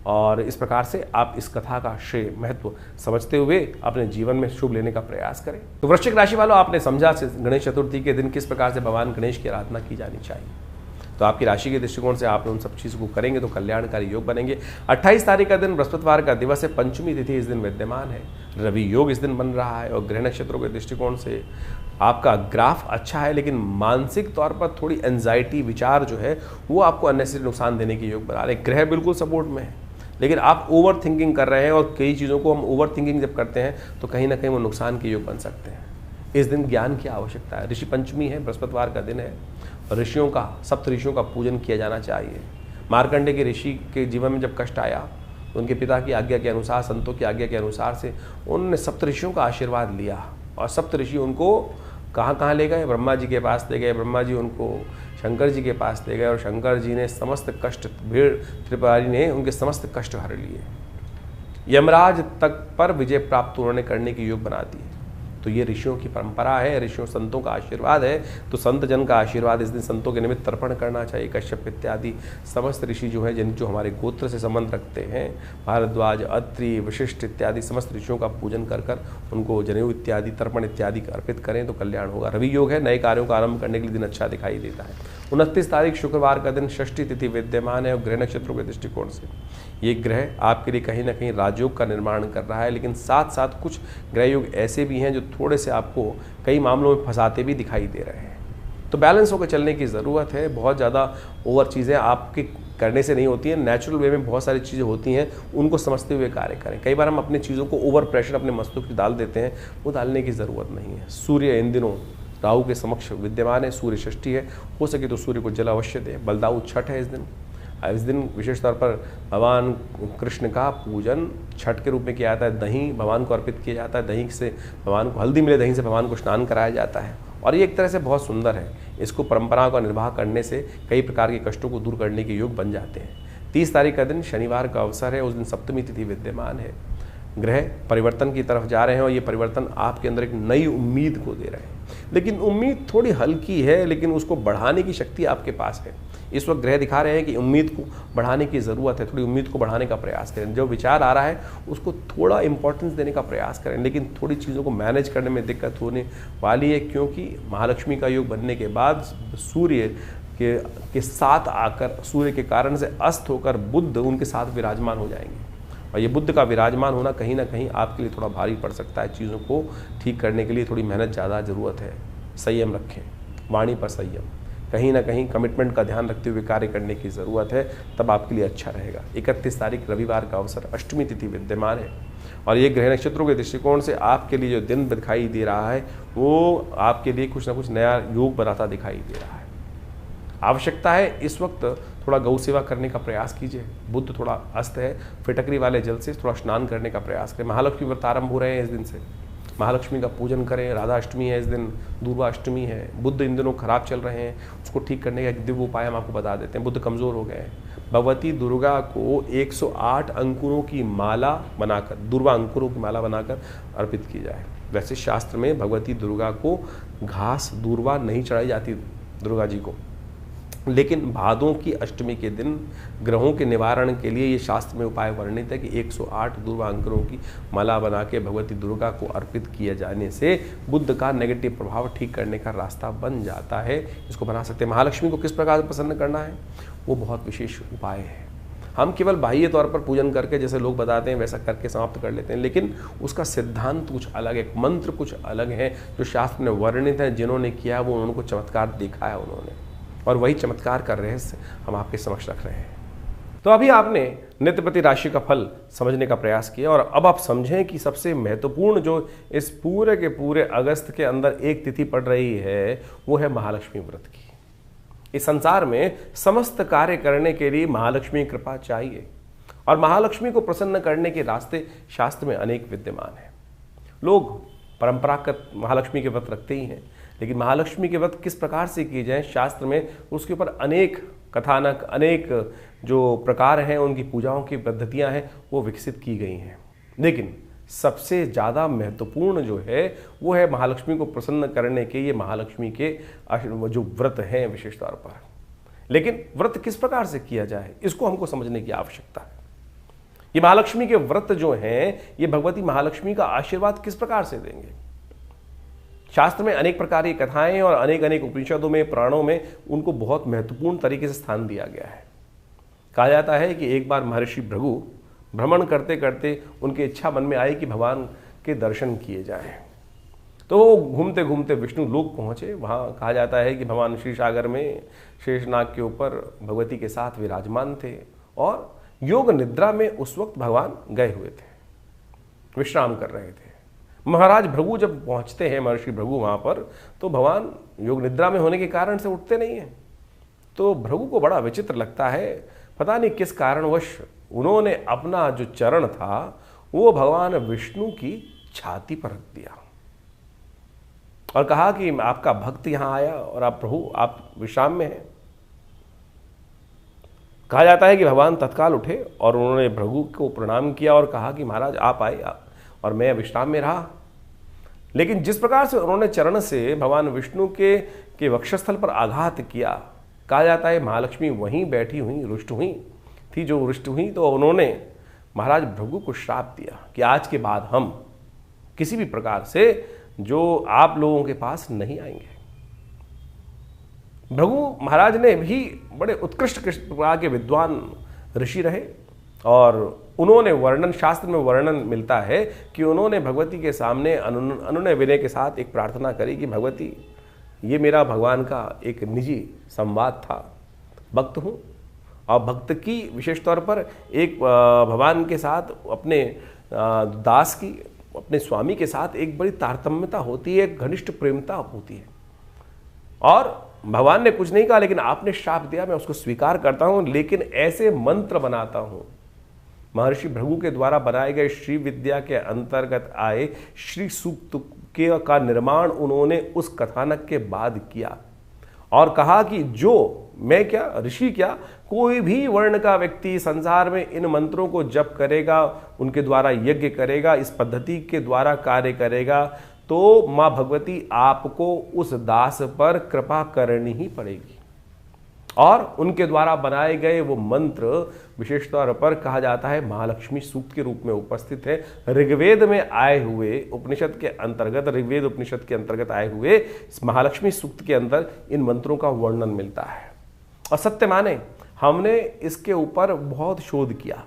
Speaker 1: और इस प्रकार से आप इस कथा का श्रेय महत्व समझते हुए अपने जीवन में शुभ लेने का प्रयास करें। तो वृश्चिक राशि वालों, आपने समझा गणेश चतुर्थी के दिन किस प्रकार से भगवान गणेश की आराधना की जानी चाहिए। तो आपकी राशि के दृष्टिकोण से आप उन सब चीज़ को करेंगे तो कल्याणकारी योग बनेंगे। 28 तारीख का दिन बृहस्पतिवार का दिवस है, पंचमी तिथि इस दिन विद्यमान है, रवि योग इस दिन बन रहा है और ग्रह नक्षत्रों के दृष्टिकोण से आपका ग्राफ अच्छा है, लेकिन मानसिक तौर पर थोड़ी एंजाइटी विचार जो है वो आपको अननेसेसरी नुकसान देने के योग बना रहे। ग्रह बिल्कुल सपोर्ट में है, लेकिन आप ओवर थिंकिंग कर रहे हैं और कई चीज़ों को हम ओवर थिंकिंग जब करते हैं तो कहीं ना कहीं वो नुकसान के योग बन सकते हैं। इस दिन ज्ञान की आवश्यकता है। ऋषि पंचमी है, बृहस्पतिवार का दिन है, ऋषियों का, सप्त ऋषियों का पूजन किया जाना चाहिए। मार्कंडेय के ऋषि के जीवन में जब कष्ट आया, उनके पिता की आज्ञा के अनुसार, संतों की आज्ञा के अनुसार से उन्होंने सप्त ऋषियों का आशीर्वाद लिया और सप्त ऋषि उनको कहाँ कहाँ ले गए? ब्रह्मा जी के पास ले गए, ब्रह्मा जी उनको शंकर जी के पास ले गए और शंकर जी ने समस्त कष्ट, भीड़ त्रिपुरारी ने उनके समस्त कष्ट हर लिए। यमराज तक पर विजय प्राप्त उन्होंने करने की योग बना दिए। तो ये ऋषियों की परंपरा है, ऋषियों संतों का आशीर्वाद है। तो संत जन का आशीर्वाद इस दिन संतों के निमित्त तर्पण करना चाहिए। कश्यप इत्यादि समस्त ऋषि जो हैं, जो हमारे गोत्र से संबंध रखते हैं, भारद्वाज, अत्रि, वशिष्ठ इत्यादि समस्त ऋषियों का पूजन कर कर उनको जनेऊ इत्यादि, तर्पण इत्यादि अर्पित करें तो कल्याण होगा। रवि योग है, नए कार्यों का आरंभ करने के लिए दिन अच्छा दिखाई देता है। 29 तारीख शुक्रवार का दिन षष्ठी तिथि विद्यमान है और ग्रह नक्षत्रों के दृष्टिकोण से ये ग्रह आपके लिए कहीं ना कहीं राजयोग का निर्माण कर रहा है, लेकिन साथ साथ कुछ ग्रह योग ऐसे भी हैं जो थोड़े से आपको कई मामलों में फंसाते भी दिखाई दे रहे हैं। तो बैलेंस होकर चलने की ज़रूरत है। बहुत ज़्यादा ओवर चीज़ें आपके करने से नहीं होती हैं, नेचुरल वे में बहुत सारी चीज़ें होती हैं, उनको समझते हुए कार्य करें। कई बार हम अपनी चीज़ों को ओवर प्रेशर अपने मस्तक में डाल देते हैं, वो डालने की ज़रूरत नहीं है। सूर्य इन दिनों राहु के समक्ष विद्यमान है, सूर्य षष्ठी है, हो सके तो सूर्य को जल अवश्य दें। बलदाऊ छठ है इस दिन विशेष तौर पर भगवान कृष्ण का पूजन छठ के रूप में किया जाता है। दही भगवान को अर्पित किया जाता है, दही से भगवान को हल्दी मिले, दही से भगवान को स्नान कराया जाता है और ये एक तरह से बहुत सुंदर है। इसको परंपराओं का निर्वाह करने से कई प्रकार के कष्टों को दूर करने के योग बन जाते हैं। 30 तारीख का दिन शनिवार का अवसर है, उस दिन सप्तमी तिथि विद्यमान है। ग्रह परिवर्तन की तरफ जा रहे हैं और ये परिवर्तन आपके अंदर एक नई उम्मीद को दे रहे हैं, लेकिन उम्मीद थोड़ी हल्की है, लेकिन उसको बढ़ाने की शक्ति आपके पास है। इस वक्त ग्रह दिखा रहे हैं कि उम्मीद को बढ़ाने की ज़रूरत है, थोड़ी उम्मीद को बढ़ाने का प्रयास करें। जो विचार आ रहा है उसको थोड़ा इंपॉर्टेंस देने का प्रयास करें, लेकिन थोड़ी चीज़ों को मैनेज करने में दिक्कत होने वाली है, क्योंकि महालक्ष्मी का योग बनने के बाद सूर्य के साथ आकर, सूर्य के कारण से अस्त होकर बुध उनके साथ विराजमान हो जाएंगे और ये बुध का विराजमान होना कहीं ना कहीं आपके लिए थोड़ा भारी पड़ सकता है। चीज़ों को ठीक करने के लिए थोड़ी मेहनत ज़्यादा ज़रूरत है। संयम रखें, वाणी पर संयम, कहीं ना कहीं कमिटमेंट का ध्यान रखते हुए कार्य करने की ज़रूरत है, तब आपके लिए अच्छा रहेगा। 31 तारीख रविवार का अवसर, अष्टमी तिथि विद्यमान है और ये ग्रह नक्षत्रों के दृष्टिकोण से आपके लिए जो दिन दिखाई दे रहा है वो आपके लिए कुछ ना कुछ नया योग बनाता दिखाई दे रहा है। आवश्यकता है इस वक्त थोड़ा गौ सेवा करने का प्रयास कीजिए। बुध थोड़ा अस्त है, फिटकरी वाले जल से थोड़ा स्नान करने का प्रयास करें। महालक्ष्मी व्रत आरंभ हो रहे हैं इस दिन से, महालक्ष्मी का पूजन करें। राधा अष्टमी है इस दिन, दुर्गा अष्टमी है। बुध इन दिनों खराब चल रहे हैं, उसको ठीक करने का एक दिव्य उपाय हम आपको बता देते हैं। बुध कमज़ोर हो गए हैं। भगवती दुर्गा को 108 अंकुरों की माला बनाकर, दुर्वा अंकुरों की माला बनाकर अर्पित की जाए। वैसे शास्त्र में भगवती दुर्गा को घास दूर्वा नहीं चढ़ाई जाती दुर्गा जी को, लेकिन भादों की अष्टमी के दिन ग्रहों के निवारण के लिए ये शास्त्र में उपाय वर्णित है कि 108 दुर्वा अंकुरों की माला बना के भगवती दुर्गा को अर्पित किए जाने से बुध का नेगेटिव प्रभाव ठीक करने का रास्ता बन जाता है। इसको बना सकते हैं। महालक्ष्मी को किस प्रकार प्रसन्न करना है वो बहुत विशेष उपाय है। हम केवल बाह्य तौर पर पूजन करके, जैसे लोग बताते हैं वैसा करके समाप्त कर लेते हैं, लेकिन उसका सिद्धांत कुछ अलग है, मंत्र कुछ अलग है जो शास्त्र में वर्णित है। जिन्होंने किया वो उनको चमत्कार देखा है उन्होंने, और वही चमत्कार का रहस्य हम आपके समक्ष रख रहे हैं। तो अभी आपने नित्यप्रति राशि का फल समझने का प्रयास किया और अब आप समझें कि सबसे महत्वपूर्ण जो इस पूरे के पूरे अगस्त के अंदर एक तिथि पड़ रही है वो है महालक्ष्मी व्रत की। इस संसार में समस्त कार्य करने के लिए महालक्ष्मी कृपा चाहिए और महालक्ष्मी को प्रसन्न करने के रास्ते शास्त्र में अनेक विद्यमान हैं। लोग परंपरागत महालक्ष्मी के व्रत रखते ही हैं, लेकिन महालक्ष्मी के व्रत किस प्रकार से किए जाएं, शास्त्र में उसके ऊपर अनेक कथानक, अनेक जो प्रकार हैं, उनकी पूजाओं की पद्धतियां हैं वो विकसित की गई हैं। लेकिन सबसे ज़्यादा महत्वपूर्ण जो है वो है महालक्ष्मी को प्रसन्न करने के ये महालक्ष्मी के जो व्रत हैं विशेष तौर पर। लेकिन व्रत किस प्रकार से किया जाए इसको हमको समझने की आवश्यकता है। ये महालक्ष्मी के व्रत जो हैं ये भगवती महालक्ष्मी का आशीर्वाद किस प्रकार से देंगे। शास्त्र में अनेक प्रकार की कथाएं और अनेक अनेक उपनिषदों में, पुराणों में उनको बहुत महत्वपूर्ण तरीके से स्थान दिया गया है। कहा जाता है कि एक बार महर्षि भृगु भ्रमण करते करते उनकी इच्छा मन में आई कि भगवान के दर्शन किए जाएं। तो वो घूमते घूमते विष्णु लोक पहुँचे। वहाँ कहा जाता है कि भगवान श्री सागर में शेषनाग के ऊपर भगवती के साथ विराजमान थे और योग निद्रा में उस वक्त भगवान गए हुए थे, विश्राम कर रहे थे। महाराज भृगु जब पहुँचते हैं, महर्षि भृगु वहाँ पर, तो भगवान योग निद्रा में होने के कारण से उठते नहीं हैं। तो भृगु को बड़ा विचित्र लगता है, पता नहीं किस कारणवश उन्होंने अपना जो चरण था वो भगवान विष्णु की छाती पर रख दिया और कहा कि आपका भक्त यहाँ आया और आप प्रभु आप विश्राम में हैं। कहा जाता है कि भगवान तत्काल उठे और उन्होंने भृगु को प्रणाम किया और कहा कि महाराज आप आए और मैं विश्राम में रहा। लेकिन जिस प्रकार से उन्होंने चरण से भगवान विष्णु के वक्षस्थल पर आघात किया, कहा जाता है महालक्ष्मी वहीं बैठी हुई रुष्ट हुई थी। जो रुष्ट हुई तो उन्होंने महाराज भृगु को श्राप दिया कि आज के बाद हम किसी भी प्रकार से जो आप लोगों के पास नहीं आएंगे। भृगु महाराज ने भी बड़े उत्कृष्ट प्रकार के विद्वान ऋषि रहे और उन्होंने वर्णन, शास्त्र में वर्णन मिलता है कि उन्होंने भगवती के सामने अनुनय विनय के साथ एक प्रार्थना करी कि भगवती, ये मेरा भगवान का एक निजी संवाद था, भक्त हूँ और भक्त की विशेष तौर पर एक भगवान के साथ अपने दास की, अपने स्वामी के साथ एक बड़ी तारतम्यता होती है, एक घनिष्ठ प्रेमता होती है। और भगवान ने कुछ नहीं कहा, लेकिन आपने श्राप दिया, मैं उसको स्वीकार करता हूं, लेकिन ऐसे मंत्र बनाता हूं। महर्षि भृगु के द्वारा बनाए गए श्री विद्या के अंतर्गत आए श्री सूक्त का निर्माण उन्होंने उस कथानक के बाद किया और कहा कि जो मैं क्या, ऋषि क्या, कोई भी वर्ण का व्यक्ति संसार में इन मंत्रों को जप करेगा, उनके द्वारा यज्ञ करेगा, इस पद्धति के द्वारा कार्य करेगा, तो माँ भगवती आपको उस दास पर कृपा करनी ही पड़ेगी। और उनके द्वारा बनाए गए वो मंत्र विशेष तौर पर कहा जाता है महालक्ष्मी सूक्त के रूप में उपस्थित है। ऋग्वेद में आए हुए उपनिषद के अंतर्गत, ऋग्वेद उपनिषद के अंतर्गत आए हुए महालक्ष्मी सूक्त के अंदर इन मंत्रों का वर्णन मिलता है। और सत्य माने हमने इसके ऊपर बहुत शोध किया।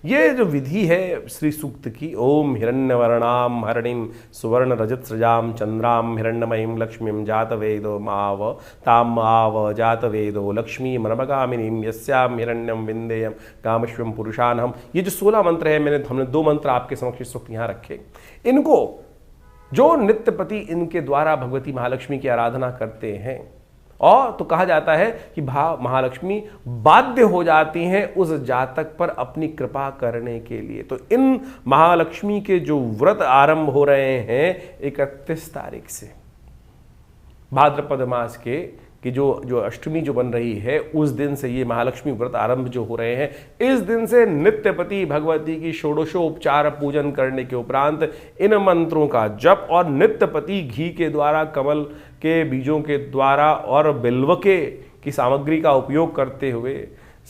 Speaker 1: ये जो विधि है श्री सूक्त की, ओम हिरण्यवर्णाम हरणिम सुवर्ण रजत सृजाम चंद्राम हिरण्यमयीं लक्ष्मीं जात वेदो माव ताम आव जात वेदो लक्ष्मी मनमगामिनीं यस्याम हिरण्यम विंदेयम कामश्वम पुरुषानहम। ये जो 16 मंत्र है, हमने 2 मंत्र आपके समक्ष इस वक्त यहाँ रखे। इनको जो नित्यपति इनके द्वारा भगवती महालक्ष्मी की आराधना करते हैं, और तो कहा जाता है कि महालक्ष्मी बाध्य हो जाती हैं उस जातक पर अपनी कृपा करने के लिए। तो इन महालक्ष्मी के जो व्रत आरंभ हो रहे हैं 31 तारीख से, भाद्रपद मास कि जो अष्टमी जो बन रही है उस दिन से ये महालक्ष्मी व्रत आरंभ जो हो रहे हैं। इस दिन से नित्यपति भगवती की षोडशोपचार पूजन करने के उपरांत इन मंत्रों का जप और नित्यपति घी के द्वारा, कमल के बीजों के द्वारा और बिल्व की सामग्री का उपयोग करते हुए,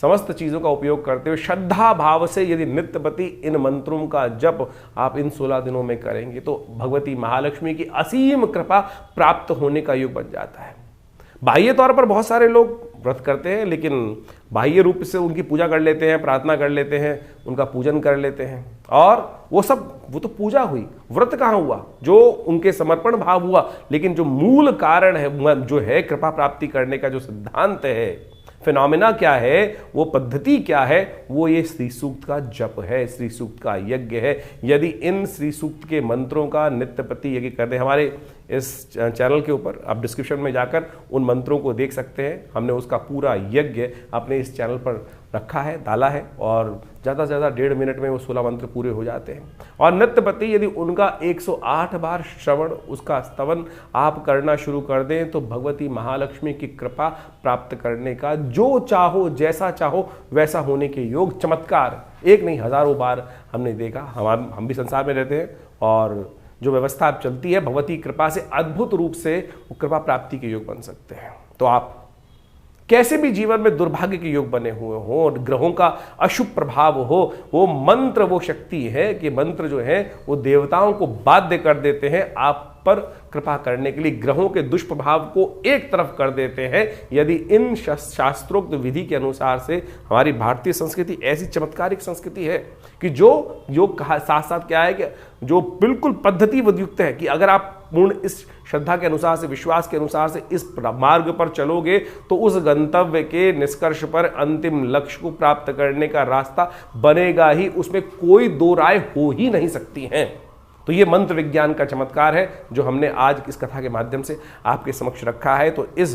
Speaker 1: समस्त चीज़ों का उपयोग करते हुए श्रद्धा भाव से यदि नित्यपति इन मंत्रों का जप आप इन 16 दिनों में करेंगे तो भगवती महालक्ष्मी की असीम कृपा प्राप्त होने का योग बन जाता है। बाह्य तौर पर बहुत सारे लोग व्रत करते हैं, लेकिन बाह्य रूप से उनकी पूजा कर लेते हैं, प्रार्थना कर लेते हैं, उनका पूजन कर लेते हैं, और वो तो पूजा हुई, व्रत कहाँ हुआ, जो उनके समर्पण भाव हुआ। लेकिन जो मूल कारण है, जो है कृपा प्राप्ति करने का जो सिद्धांत है, फिनोमिना क्या है, वो पद्धति क्या है, वो ये श्री सूक्त का जप है, श्री सूक्त का यज्ञ है। यदि इन श्री सूक्त के मंत्रों का नित्यपति यज्ञ कर दे, हमारे इस चैनल के ऊपर आप डिस्क्रिप्शन में जाकर उन मंत्रों को देख सकते हैं। हमने उसका पूरा यज्ञ अपने इस चैनल पर रखा है, डाला है, और ज़्यादा से ज़्यादा 1.5 मिनट में वो 16 मंत्र पूरे हो जाते हैं। और नित्यपति यदि उनका 108 बार श्रवण, उसका स्तवन आप करना शुरू कर दें तो भगवती महालक्ष्मी की कृपा प्राप्त करने का, जो चाहो जैसा चाहो वैसा होने के योग, चमत्कार एक नहीं हजारों बार हमने देखा। हम भी संसार में रहते हैं और जो व्यवस्था अब चलती है भगवती कृपा से अद्भुत रूप से वो कृपा प्राप्ति के योग बन सकते हैं। तो आप कैसे भी जीवन में दुर्भाग्य के योग बने हुए हों और ग्रहों का अशुभ प्रभाव हो, वो मंत्र वो शक्ति है कि मंत्र जो है वो देवताओं को बाध्य कर देते हैं आप पर कृपा करने के लिए, ग्रहों के दुष्प्रभाव को एक तरफ कर देते हैं यदि इन शास्त्रोक्त विधि के अनुसार से। हमारी भारतीय संस्कृति ऐसी चमत्कारिक संस्कृति है कि जो कहा साथ साथ क्या है कि जो बिल्कुल पद्धति युक्त है कि अगर आप पूर्ण इस श्रद्धा के अनुसार से, विश्वास के अनुसार से इस मार्ग पर चलोगे तो उस गंतव्य के निष्कर्ष पर, अंतिम लक्ष्य को प्राप्त करने का रास्ता बनेगा ही, उसमें कोई दो राय हो ही नहीं सकती हैं। तो ये मंत्र विज्ञान का चमत्कार है जो हमने आज इस कथा के माध्यम से आपके समक्ष रखा है। तो इस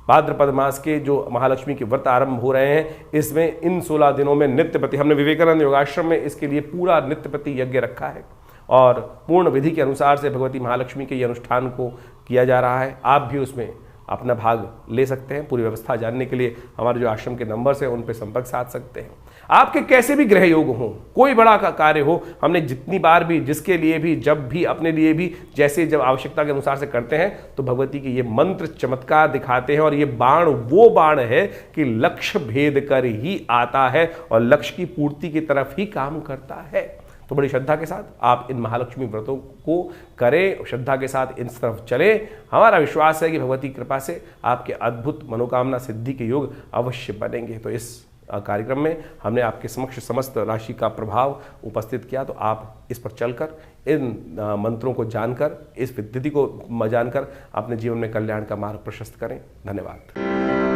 Speaker 1: भाद्रपद मास के जो महालक्ष्मी के व्रत आरंभ हो रहे हैं, इसमें इन 16 दिनों में नित्यपति, हमने विवेकानंद योगाश्रम में इसके लिए पूरा नित्यपति यज्ञ रखा है और पूर्ण विधि के अनुसार से भगवती महालक्ष्मी के ये अनुष्ठान को किया जा रहा है। आप भी उसमें अपना भाग ले सकते हैं। पूरी व्यवस्था जानने के लिए हमारे जो आश्रम के नंबर्स हैं उन पर संपर्क साध सकते हैं। आपके कैसे भी ग्रह योग हो, कोई बड़ा का कार्य हो, हमने जितनी बार भी, जिसके लिए भी, जब भी, अपने लिए भी, जैसे जब आवश्यकता के अनुसार से करते हैं तो भगवती के ये मंत्र चमत्कार दिखाते हैं। और ये बाण वो बाण है कि लक्ष्य भेद कर ही आता है और लक्ष्य की पूर्ति की तरफ ही काम करता है। तो बड़ी श्रद्धा के साथ आप इन महालक्ष्मी व्रतों को करें, श्रद्धा के साथ इन तरफ चलें। हमारा विश्वास है कि भगवती कृपा से आपके अद्भुत मनोकामना सिद्धि के योग अवश्य बनेंगे। तो इस कार्यक्रम में हमने आपके समक्ष समस्त राशि का प्रभाव उपस्थित किया, तो आप इस पर चलकर, इन मंत्रों को जानकर, इस विधि को जानकर अपने जीवन में कल्याण का मार्ग प्रशस्त करें। धन्यवाद।